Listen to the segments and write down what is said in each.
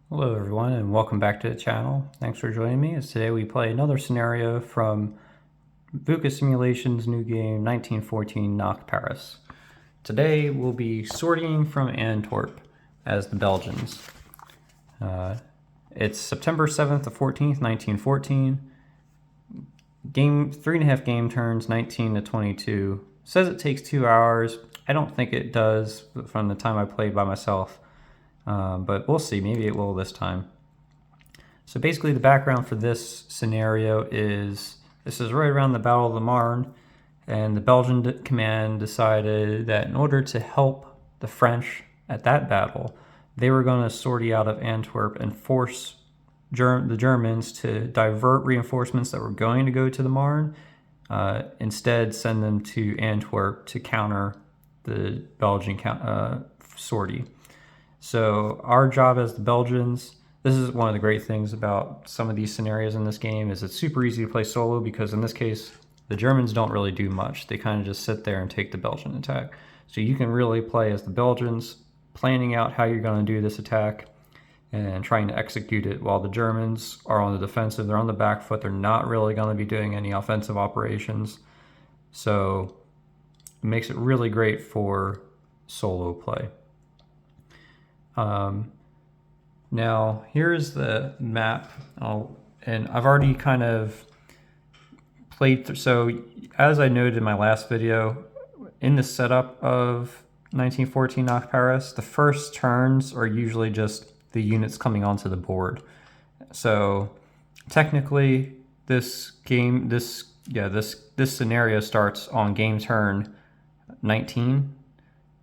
Hello everyone and welcome back to the channel. Thanks for joining me as today we play another scenario from Vuca Simulation's new game 1914 Nach Paris. Today we'll be sorting from Antwerp as the Belgians. It's September 7th to 14th, 1914. Game 3.5 game turns, 19 to 22. Says it takes 2 hours. I don't think it does from the time I played by myself. But we'll see, maybe it will this time. So basically the background for this scenario is, this is right around the Battle of the Marne, and the Belgian command decided that in order to help the French at that battle, they were going to sortie out of Antwerp and force the Germans to divert reinforcements that were going to go to the Marne, instead send them to Antwerp to counter the Belgian sortie. So our job as the Belgians, this is one of the great things about some of these scenarios in this game, is it's super easy to play solo because in this case, the Germans don't really do much. They kind of just sit there and take the Belgian attack. So you can really play as the Belgians, planning out how you're going to do this attack and trying to execute it while the Germans are on the defensive. They're on the back foot. They're not really going to be doing any offensive operations. So it makes it really great for solo play. Now here's the map, and I've already kind of played through. So as I noted in my last video, in the setup of 1914 Nach Paris, the first turns are usually just the units coming onto the board. So technically this scenario starts on game turn 19,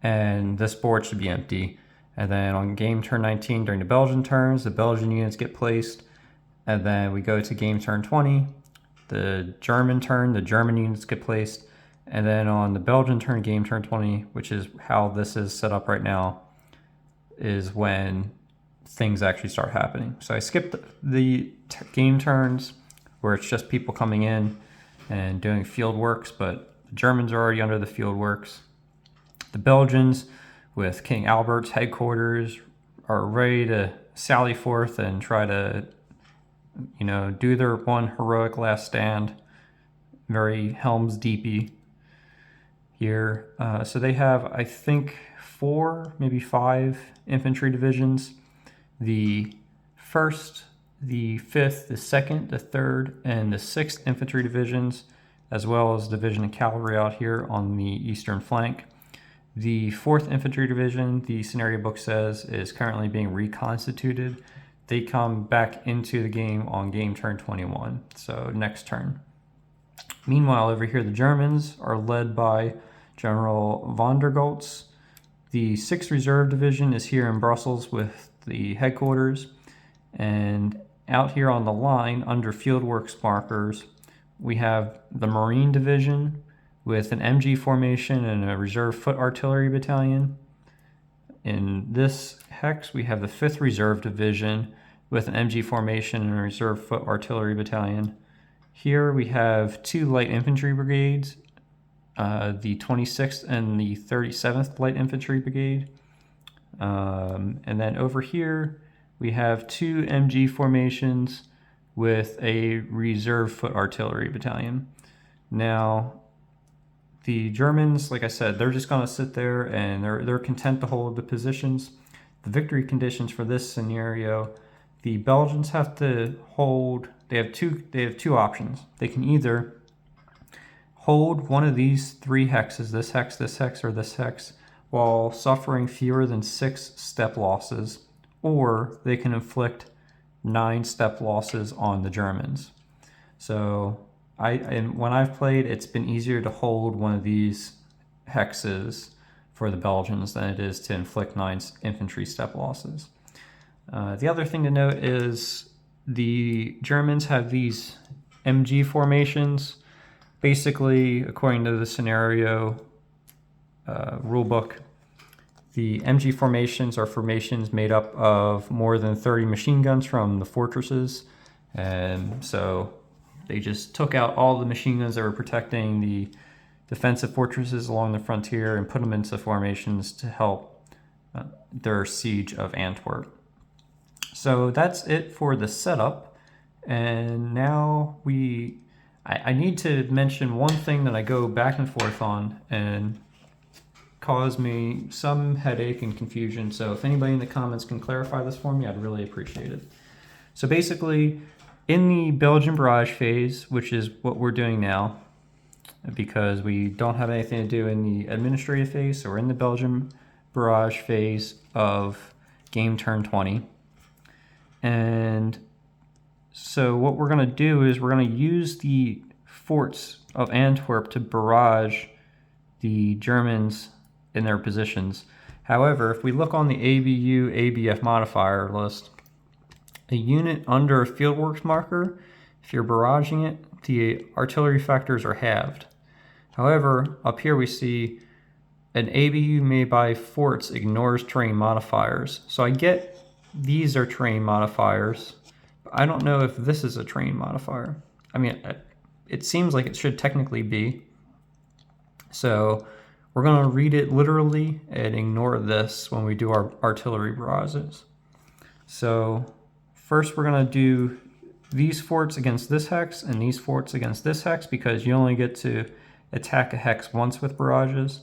and this board should be empty. And then on game turn 19, during the Belgian turns, the Belgian units get placed. And then we go to game turn 20, the German turn, the German units get placed. And then on the Belgian turn, game turn 20, which is how this is set up right now, is when things actually start happening. So I skipped the game turns where it's just people coming in and doing field works, but the Germans are already under the field works. The Belgians, with King Albert's headquarters, are ready to sally forth and try to, do their one heroic last stand. Very Helm's Deepy here. So they have, I think, 4, maybe 5 infantry divisions. The 1st, the 5th, the 2nd, the 3rd, and the 6th infantry divisions, as well as division of cavalry out here on the eastern flank. The 4th Infantry Division, the scenario book says, is currently being reconstituted. They come back into the game on game turn 21, so next turn. Meanwhile, over here, the Germans are led by General von der Goltz. The 6th Reserve Division is here in Brussels with the headquarters. And out here on the line, under fieldworks markers, we have the Marine Division with an MG formation and a reserve foot artillery battalion. In this hex, we have the 5th Reserve Division with an MG formation and a reserve foot artillery battalion. Here we have 2 light infantry brigades, the 26th and the 37th Light Infantry Brigade. And then over here, we have 2 MG formations with a reserve foot artillery battalion. Now, the Germans, like I said, they're just going to sit there and they're content to hold the positions. The victory conditions for this scenario, the Belgians have to hold. They have two options. They can either hold one of these 3 hexes, this hex, or this hex, while suffering fewer than 6 step losses, or they can inflict 9 step losses on the Germans. So when I've played, it's been easier to hold one of these hexes for the Belgians than it is to inflict 9 infantry step losses. The other thing to note is the Germans have these MG formations. Basically, according to the scenario rulebook, the MG formations are formations made up of more than 30 machine guns from the fortresses, and so they just took out all the machine guns that were protecting the defensive fortresses along the frontier and put them into formations to help their siege of Antwerp. So that's it for the setup. And now I need to mention one thing that I go back and forth on and cause me some headache and confusion. So if anybody in the comments can clarify this for me, I'd really appreciate it. So basically, in the Belgian Barrage phase, which is what we're doing now, because we don't have anything to do in the administrative phase, so we're in the Belgian Barrage phase of game turn 20. And so what we're going to do is we're going to use the forts of Antwerp to barrage the Germans in their positions. However, if we look on the ABU ABF modifier list, a unit under a fieldworks marker, if you're barraging it, the artillery factors are halved. However, up here we see an ABU made by forts ignores terrain modifiers. So I get these are terrain modifiers, but I don't know if this is a terrain modifier. I mean, it seems like it should technically be. So we're going to read it literally and ignore this when we do our artillery barrages. So first we're going to do these forts against this hex and these forts against this hex, because you only get to attack a hex once with barrages.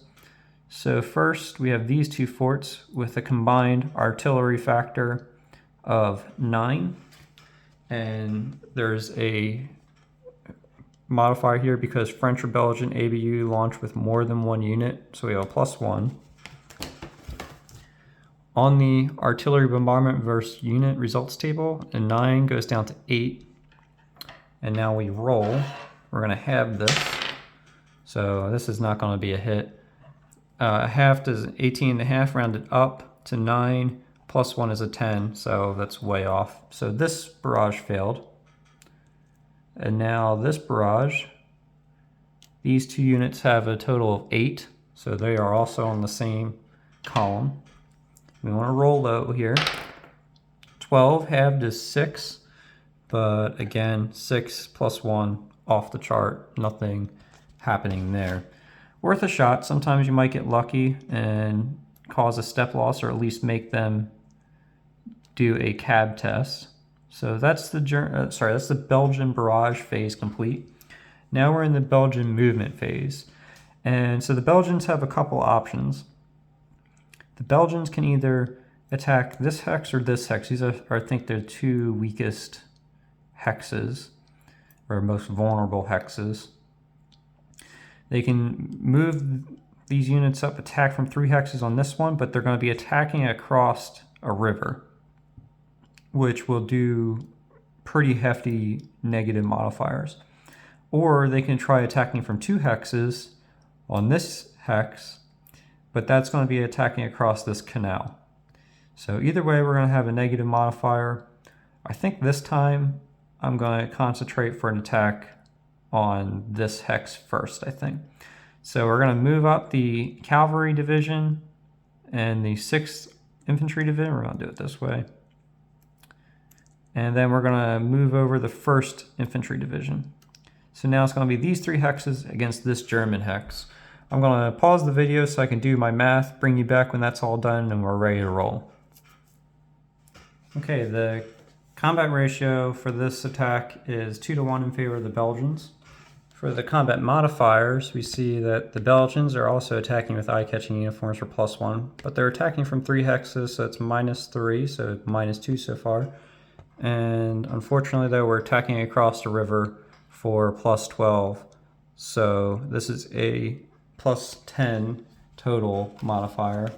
So first we have these two forts with a combined artillery factor of 9. And there's a modifier here because French or Belgian ABU launch with more than one unit, so we have a +1. On the artillery bombardment versus unit results table, a 9 goes down to 8. And now we roll. We're going to have this. So this is not going to be a hit. Half does 18.5 rounded up to 9. +1 is a 10, so that's way off. So this barrage failed. And now this barrage, these two units have a total of 8, so they are also on the same column. We want to roll low here. 12 halved is 6, but again, 6 +1 off the chart, nothing happening there. Worth a shot. Sometimes you might get lucky and cause a step loss, or at least make them do a cab test. So that's the Belgian barrage phase complete. Now we're in the Belgian movement phase. And so the Belgians have a couple options. The Belgians can either attack this hex or this hex. These are, I think, the two weakest hexes, or most vulnerable hexes. They can move these units up, attack from 3 hexes on this one, but they're going to be attacking across a river, which will do pretty hefty negative modifiers. Or they can try attacking from 2 hexes on this hex, but that's going to be attacking across this canal. So either way, we're going to have a negative modifier. I think this time I'm going to concentrate for an attack on this hex first, I think. So we're going to move up the cavalry division and the 6th infantry division. We're going to do it this way. And then we're going to move over the 1st infantry division. So now it's going to be these 3 hexes against this German hex. I'm going to pause the video so I can do my math, bring you back when that's all done, and we're ready to roll. Okay, the combat ratio for this attack is 2-to-1 in favor of the Belgians. For the combat modifiers, we see that the Belgians are also attacking with eye-catching uniforms for +1, but they're attacking from 3 hexes, so it's -3, so -2 so far. And unfortunately, though, we're attacking across the river for +12, so this is a +10 total modifier,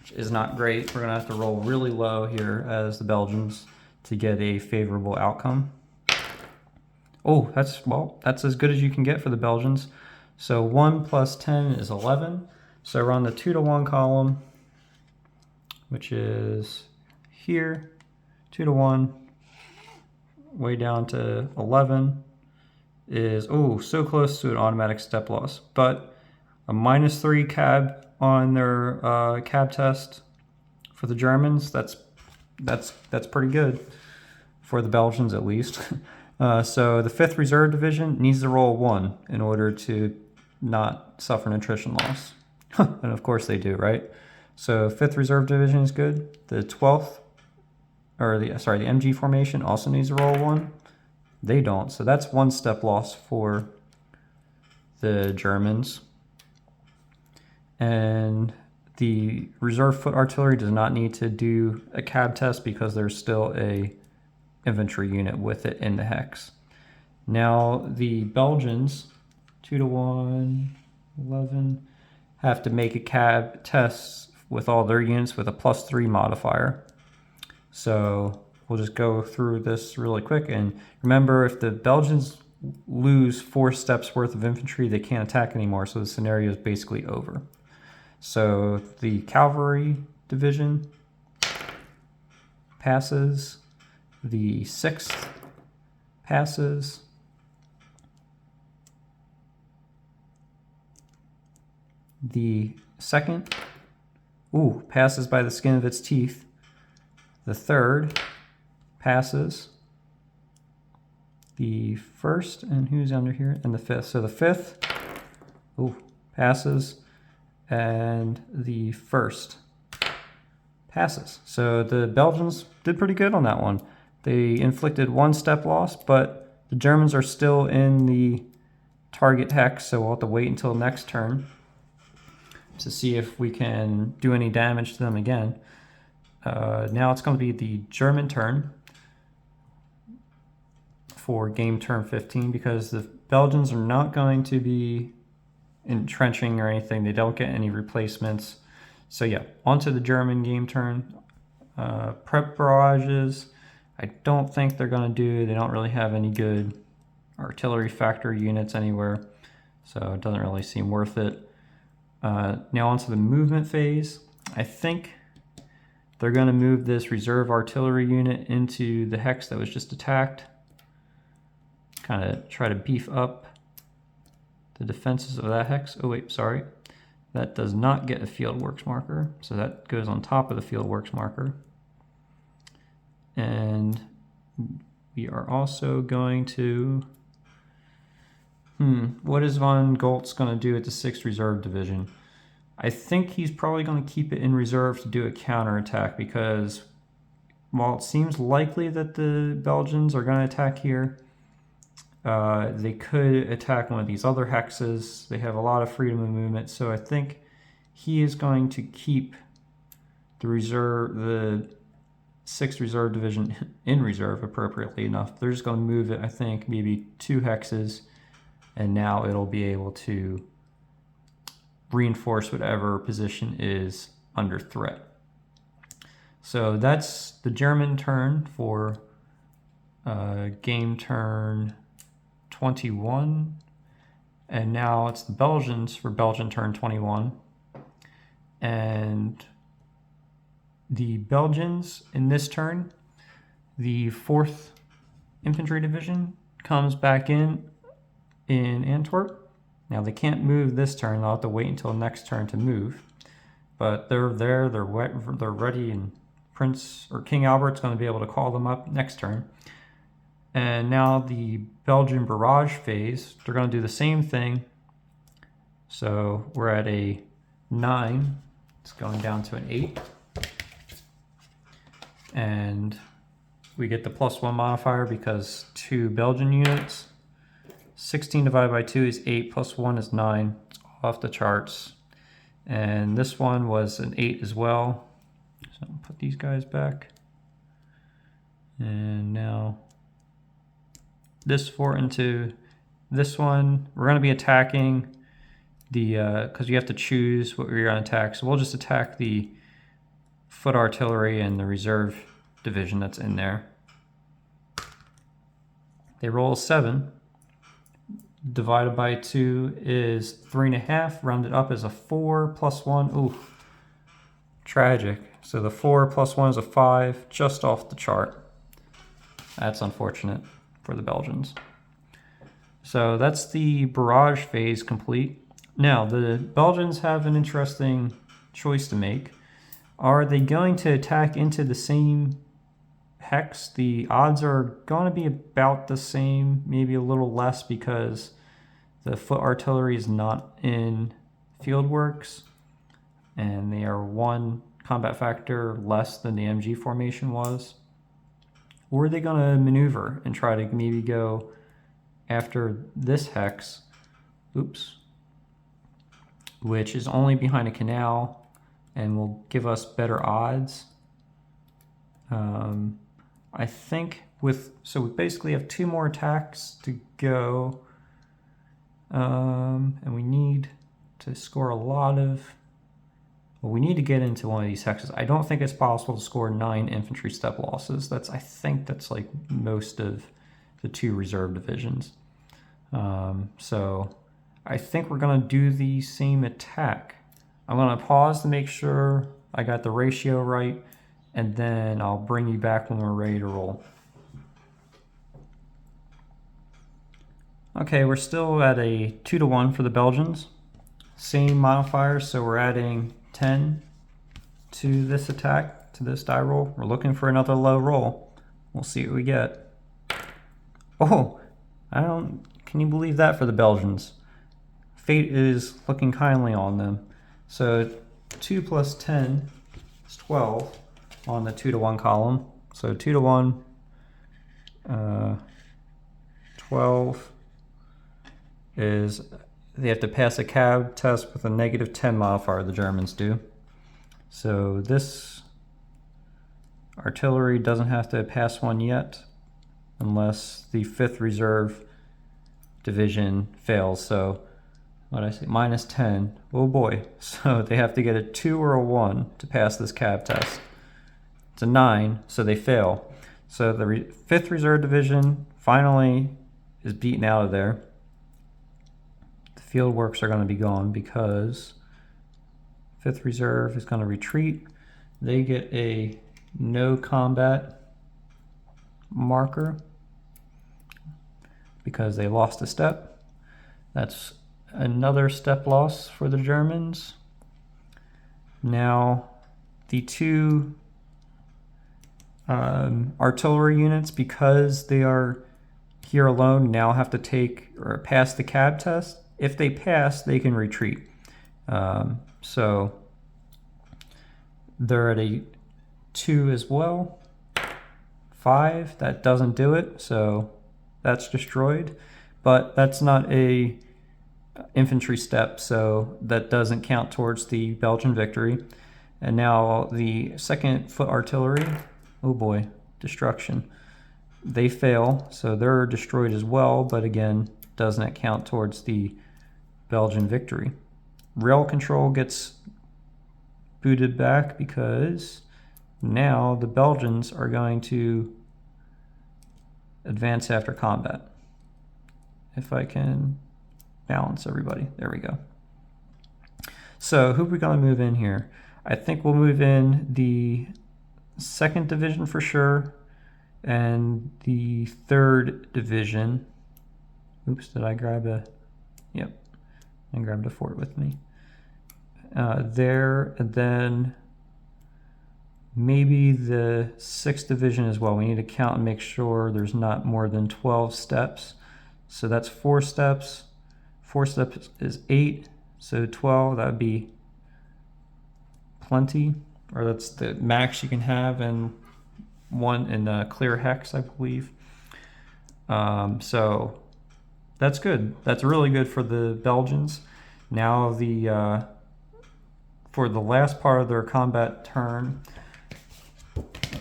which is not great. We're going to have to roll really low here as the Belgians to get a favorable outcome. Oh, that's as good as you can get for the Belgians. So 1 + 10 is 11. So we're on the 2-to-1 column, which is here, 2-to-1, way down to 11 is, oh, so close to an automatic step loss. But a -3 cab on their cab test for the Germans, that's pretty good for the Belgians at least. So the 5th Reserve Division needs to roll 1 in order to not suffer an attrition loss. And of course they do, right? So 5th Reserve Division is good. The 12th or the MG formation also needs to roll 1. They don't, so that's 1 step loss for the Germans. And the reserve foot artillery does not need to do a cab test because there's still a infantry unit with it in the hex. Now the Belgians, 2 to 1, 11, have to make a cab test with all their units with a +3 modifier. So we'll just go through this really quick. And remember, if the Belgians lose 4 steps worth of infantry, they can't attack anymore. So the scenario is basically over. So the cavalry division passes, the 6th passes, the 2nd, passes by the skin of its teeth. The 3rd passes. The 1st, and who's under here? And the 5th. So the 5th, passes, and the 1st passes. So the Belgians did pretty good on that one. They inflicted 1 step loss, but the Germans are still in the target hex, so we'll have to wait until next turn to see if we can do any damage to them again. Now it's going to be the German turn for game turn 15 because the Belgians are not going to be entrenching or anything. They don't get any replacements. So yeah, onto the German game turn. Prep barrages, I don't think they're going to do. They don't really have any good artillery factory units anywhere, so it doesn't really seem worth it. Now onto the movement phase. I think they're going to move this reserve artillery unit into the hex that was just attacked. Kind of try to beef up the defenses of that hex. Oh wait, sorry. That does not get a field works marker, so that goes on top of the field works marker. And we are also going to... what is von Goltz going to do at the 6th Reserve Division? I think he's probably going to keep it in reserve to do a counterattack because while it seems likely that the Belgians are going to attack here, they could attack one of these other hexes. They have a lot of freedom of movement, so I think he is going to keep the 6th Reserve Division in reserve appropriately enough. They're just going to move it, I think, maybe 2 hexes, and now it'll be able to reinforce whatever position is under threat. So that's the German turn for game turn 21, and now it's the Belgians for Belgian turn 21. And the Belgians in this turn, the 4th Infantry Division comes back in Antwerp. Now they can't move this turn, they'll have to wait until next turn to move. But they're there, they're ready, and Prince or King Albert's going to be able to call them up next turn. And now the Belgian barrage phase, they're going to do the same thing. So we're at a 9, it's going down to an 8. And we get the +1 modifier because 2 Belgian units. 16 divided by 2 is 8, plus 1 is 9. It's off the charts. And this one was an 8 as well. So I'll put these guys back. And now this fort into this one. We're going to be attacking the, because you have to choose what you're going to attack. So we'll just attack the foot artillery and the reserve division that's in there. They roll a 7. Divided by 2 is 3.5. Rounded up is a 4 plus 1. Ooh, tragic. So the 4 plus 1 is a 5, just off the chart. That's unfortunate for the Belgians. So that's the barrage phase complete. Now, the Belgians have an interesting choice to make. Are they going to attack into the same hex? The odds are going to be about the same, maybe a little less because the foot artillery is not in field works, and they are 1 combat factor less than the MG formation was. Or are they going to maneuver and try to maybe go after this hex, oops, which is only behind a canal and will give us better odds? I think so we basically have 2 more attacks to go, and we need to score a lot of, well, we need to get into one of these hexes. I don't think it's possible to score 9 infantry step losses. I think that's like most of the 2 reserve divisions. So I think we're gonna do the same attack. I'm gonna pause to make sure I got the ratio right, and then I'll bring you back when we're ready to roll. Okay, we're still at a 2-to-1 for the Belgians. Same modifier, so we're adding 10 to this attack, to this die roll. We're looking for another low roll. We'll see what we get. Oh, can you believe that for the Belgians? Fate is looking kindly on them. So 2 plus 10 is 12 on the 2-to-1 column. So 2-to-1, 12 is, they have to pass a cab test with a -10 modifier, the Germans do. So this artillery doesn't have to pass one yet, unless the 5th Reserve Division fails. So what did I say, -10, oh boy. So they have to get a 2 or a 1 to pass this cab test. It's a 9, so they fail. So the 5th Reserve Division finally is beaten out of there. The field works are going to be gone because 5th Reserve is going to retreat. They get a no combat marker because they lost a step. That's another step loss for the Germans. Now the 2 artillery units, because they are here alone, now have to take or pass the cab test. If they pass, they can retreat. So they're at a 2 as well. 5, that doesn't do it, so that's destroyed. But that's not a infantry step, so that doesn't count towards the Belgian victory. And now the 2nd Foot Artillery, oh boy, destruction. They fail, so they're destroyed as well, but again, doesn't count towards the Belgian victory. Rail control gets booted back because now the Belgians are going to advance after combat. If I can balance everybody, there we go. So who are we going to move in here? I think we'll move in the 2nd Division for sure, and the 3rd Division. Oops, did I grab a, yep, I grabbed a fort with me. There, and then maybe the 6th Division as well. We need to count and make sure there's not more than 12 steps. So that's 4 steps. 4 steps is 8, so 12, that would be plenty, or that's the max you can have in a clear hex, I believe. So that's good. That's really good for the Belgians. Now for the last part of their combat turn,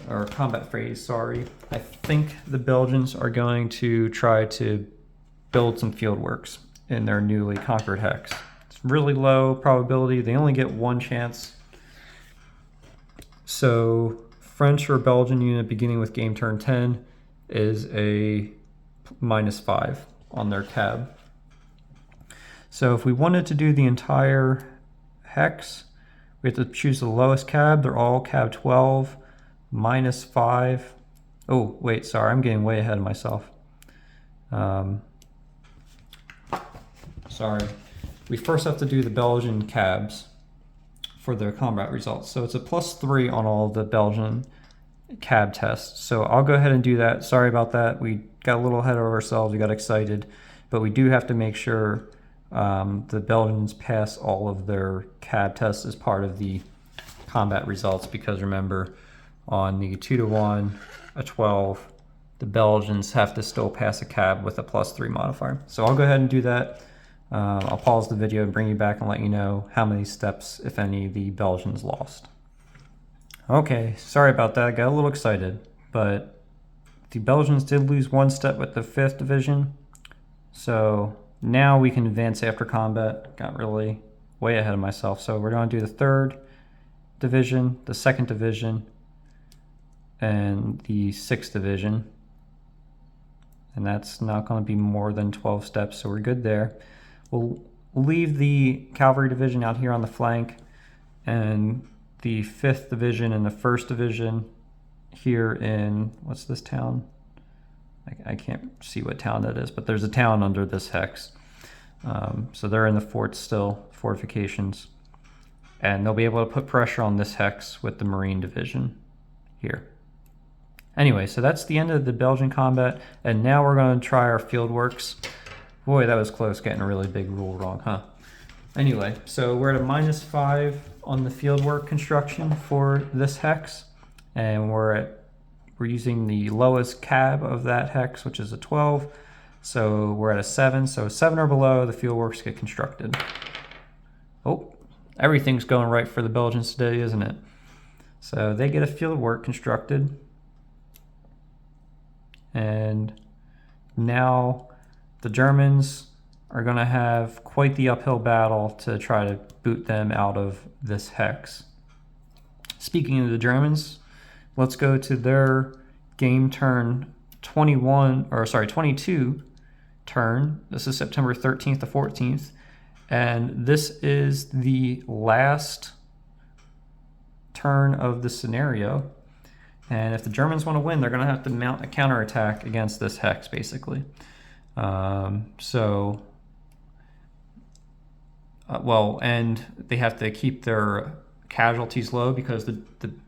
or combat phase, sorry, I think the Belgians are going to try to build some field works in their newly conquered hex. It's really low probability. They only get 1 chance. So French or Belgian unit beginning with game turn 10 is a -5 on their cab. So if we wanted to do the entire hex, we have to choose the lowest cab. They're all cab 12, -5. Oh, wait, sorry, I'm getting way ahead of myself. Sorry. We first have to do the Belgian cabs for their combat results. So it's a +3 on all the Belgian cab tests. So I'll go ahead and do that. Sorry about that. We got a little ahead of ourselves. We got excited. But we do have to make sure the Belgians pass all of their cab tests as part of the combat results, because remember, on the 2-to-1, a 12, the Belgians have to still pass a cab with a +3 modifier. So I'll go ahead and do that. I'll pause the video and bring you back and let you know how many steps, if any, the Belgians lost. Okay, sorry about that. I got a little excited, but the Belgians did lose 1 step with the 5th division. So now we can advance after combat. Got really way ahead of myself. So we're going to do the 3rd division, the 2nd division, and the 6th division. And that's not going to be more than 12 steps, so we're good there. We'll leave the cavalry division out here on the flank, and the 5th division and the 1st division here in, what's this town? I can't see what town that is, but there's a town under this hex. So they're in the forts still, fortifications. And they'll be able to put pressure on this hex with the Marine division here. Anyway, so that's the end of the Belgian combat, and now we're going to try our field works. Boy, that was close, getting a really big rule wrong, huh? Anyway, so we're at a -5 on the fieldwork construction for this hex, and we're using the lowest cab of that hex, which is a 12. So we're at a 7. So 7 or below, the fieldworks get constructed. Oh, everything's going right for the Belgians today, isn't it? So they get a fieldwork constructed. And now the Germans are going to have quite the uphill battle to try to boot them out of this hex. Speaking of the Germans, let's go to their game turn 22 turn. This is September 13th to 14th. And this is the last turn of the scenario. And if the Germans want to win, they're going to have to mount a counterattack against this hex, basically. And they have to keep their casualties low, because the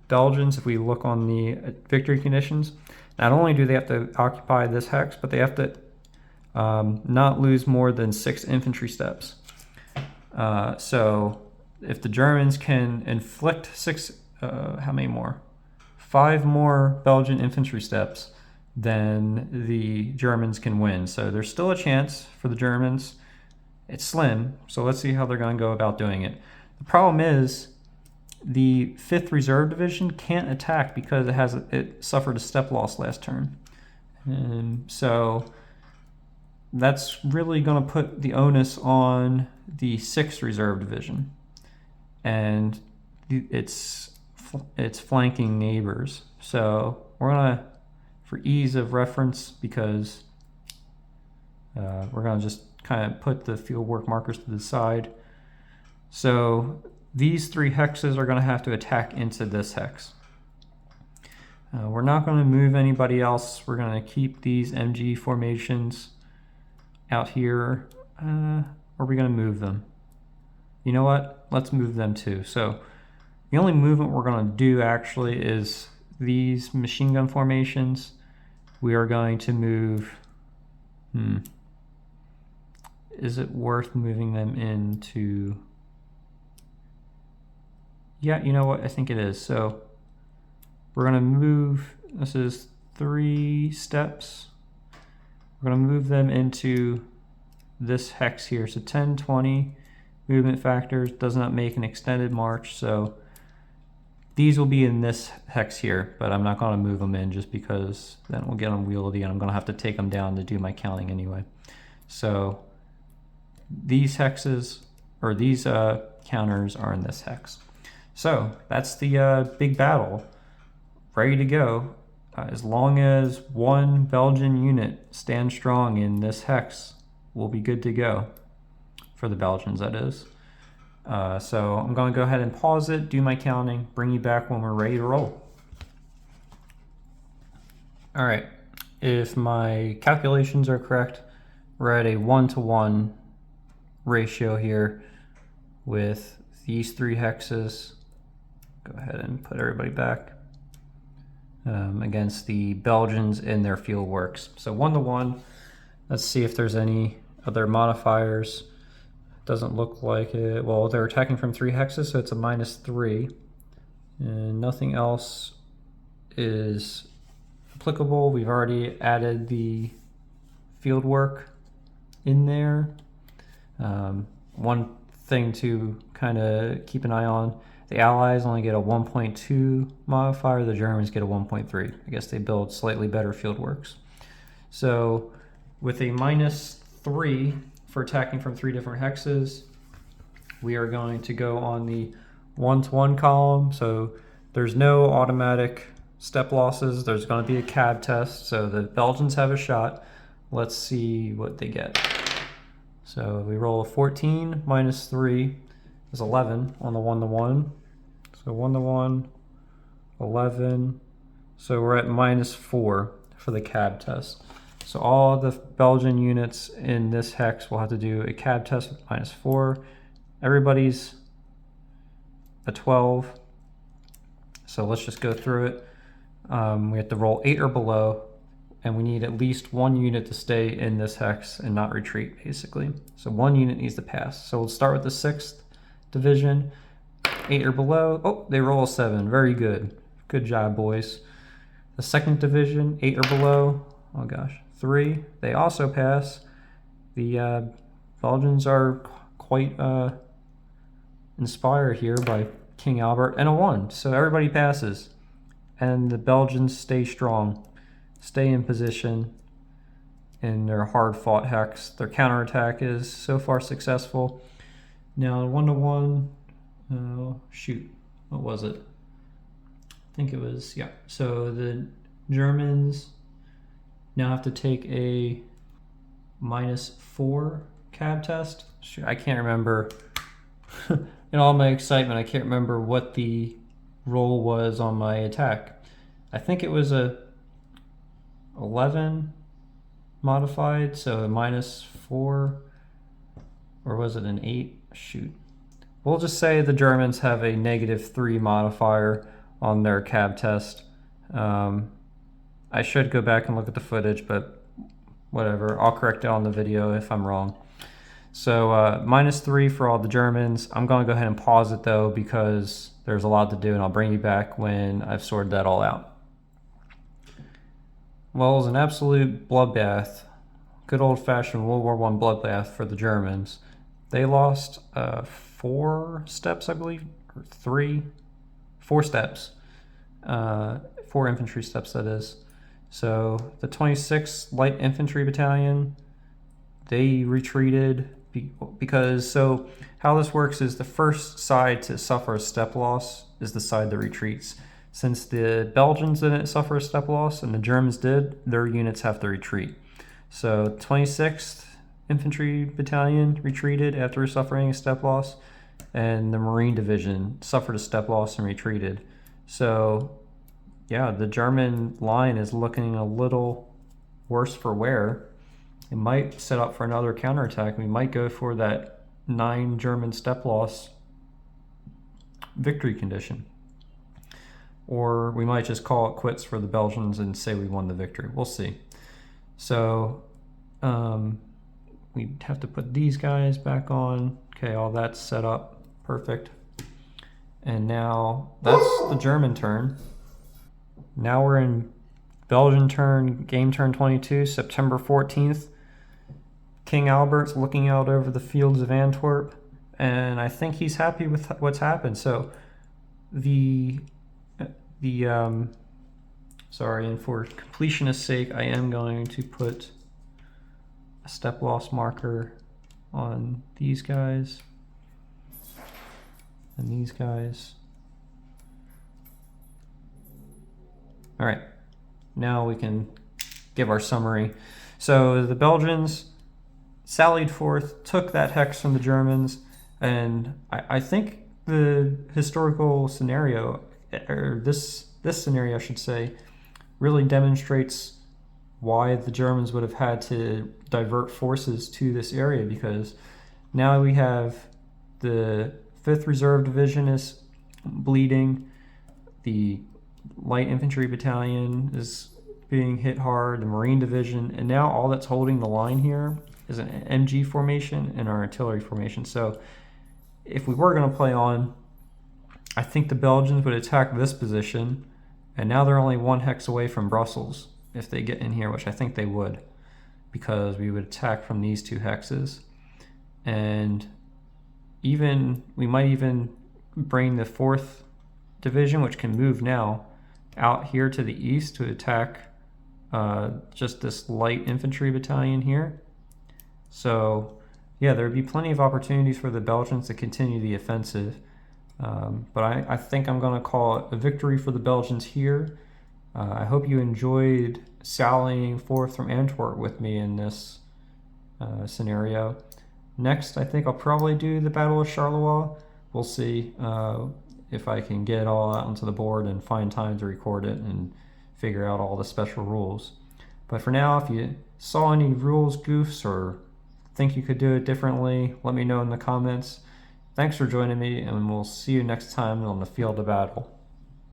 Belgians, if we look on the victory conditions, not only do they have to occupy this hex, but they have to not lose more than 6 infantry steps. So if the Germans can inflict 5 more Belgian infantry steps, then the Germans can win. So there's still a chance for the Germans. It's slim, so let's see how they're going to go about doing it. The problem is the 5th Reserve Division can't attack because it suffered a step loss last turn. And so that's really going to put the onus on the 6th Reserve Division and its flanking neighbors. So we're going to, for ease of reference, because we're going to just kind of put the fieldwork markers to the side. So these 3 hexes are going to have to attack into this hex. We're not going to move anybody else. We're going to keep these MG formations out here. Or are we going to move them? You know what? Let's move them too. So the only movement we're going to do actually is these machine gun formations. We are going to move... Is it worth moving them into... Yeah, you know what? I think it is. So we're going to move... This is 3 steps. We're going to move them into this hex here. So 10, 20 movement factors does not make an extended march. So these will be in this hex here, but I'm not going to move them in just because then we'll get unwieldy and I'm going to have to take them down to do my counting anyway. So these hexes, or these counters, are in this hex. So that's the big battle, ready to go. As long as 1 Belgian unit stands strong in this hex, we'll be good to go. For the Belgians, that is. So I'm going to go ahead and pause it, do my counting, bring you back when we're ready to roll. All right, if my calculations are correct, we're at a 1-to-1 ratio here with these 3 hexes. Go ahead and put everybody back against the Belgians in their field works. So 1-to-1. Let's see if there's any other modifiers. Doesn't look like it. Well, they're attacking from 3 hexes, so it's a -3. And nothing else is applicable. We've already added the field work in there. One thing to kind of keep an eye on, the Allies only get a 1.2 modifier, the Germans get a 1.3. I guess they build slightly better field works. So with a -3 for attacking from 3 different hexes, we are going to go on the 1-to-1 column. So there's no automatic step losses. There's going to be a cab test, so the Belgians have a shot. Let's see what they get. So we roll a 14 -3 is 11 on the 1-to-1. So 1-to-1, 11. So we're at -4 for the cab test. So all the Belgian units in this hex will have to do a cab test with -4. Everybody's a 12. So let's just go through it. We have to roll 8 or below, and we need at least 1 unit to stay in this hex and not retreat, basically. So 1 unit needs to pass. So we'll start with the 6th division, 8 or below. Oh, they roll a 7. Very good. Good job, boys. The 2nd division, 8 or below. Oh gosh, 3. They also pass. The Belgians are quite inspired here by King Albert, and a 1. So everybody passes. And the Belgians stay strong, stay in position in their hard-fought hex. Their counterattack is so far successful. Now 1-to-1, shoot, what was it? I think it was, yeah. So the Germans now have to take a -4 cab test. Shoot, I can't remember. In all my excitement, I can't remember what the roll was on my attack. I think it was a 11 modified, so a -4, or was it an 8? Shoot. We'll just say the Germans have a -3 modifier on their cab test. I should go back and look at the footage, but whatever. I'll correct it on the video if I'm wrong. So -3 for all the Germans. I'm going to go ahead and pause it though, because there's a lot to do, and I'll bring you back when I've sorted that all out. Well, it was an absolute bloodbath. Good old-fashioned World War I bloodbath for the Germans. They lost 4 steps, I believe, or 3, 4 steps. 4 infantry steps, that is. So the 26th Light Infantry Battalion, they retreated because, so how this works is the first side to suffer a step loss is the side that retreats. Since the Belgians didn't suffer a step loss and the Germans did, their units have to retreat. So 26th Infantry Battalion retreated after suffering a step loss, and the Marine Division suffered a step loss and retreated. So yeah, the German line is looking a little worse for wear. It might set up for another counterattack. We might go for that 9 German step loss victory condition. Or we might just call it quits for the Belgians and say we won the victory. We'll see. So we have to put these guys back on. Okay, all that's set up. Perfect. And now that's the German turn. Now we're in Belgian turn, game turn 22, September 14th. King Albert's looking out over the fields of Antwerp, and I think he's happy with what's happened. So sorry, and for completionist sake, I am going to put a step loss marker on these guys and these guys. All right, now we can give our summary. So the Belgians sallied forth, took that hex from the Germans, and I think the historical scenario, or this scenario I should say, really demonstrates why the Germans would have had to divert forces to this area, because now we have the 5th Reserve Division is bleeding, the Light Infantry Battalion is being hit hard, the Marine Division, and now all that's holding the line here is an MG formation and our artillery formation. So if we were going to play on, I think the Belgians would attack this position And now they're only 1 hex away from Brussels if they get in here, which I think they would, because we would attack from these 2 hexes. And we might even bring the 4th Division, which can move now, out here to the east to attack just this light infantry battalion here. So yeah, there would be plenty of opportunities for the Belgians to continue the offensive. But I think I'm going to call it a victory for the Belgians here. I hope you enjoyed sallying forth from Antwerp with me in this scenario. Next, I think I'll probably do the Battle of Charleroi. We'll see if I can get it all out onto the board and find time to record it and figure out all the special rules. But for now, if you saw any rules goofs or think you could do it differently, let me know in the comments. Thanks for joining me, and we'll see you next time on the field of battle.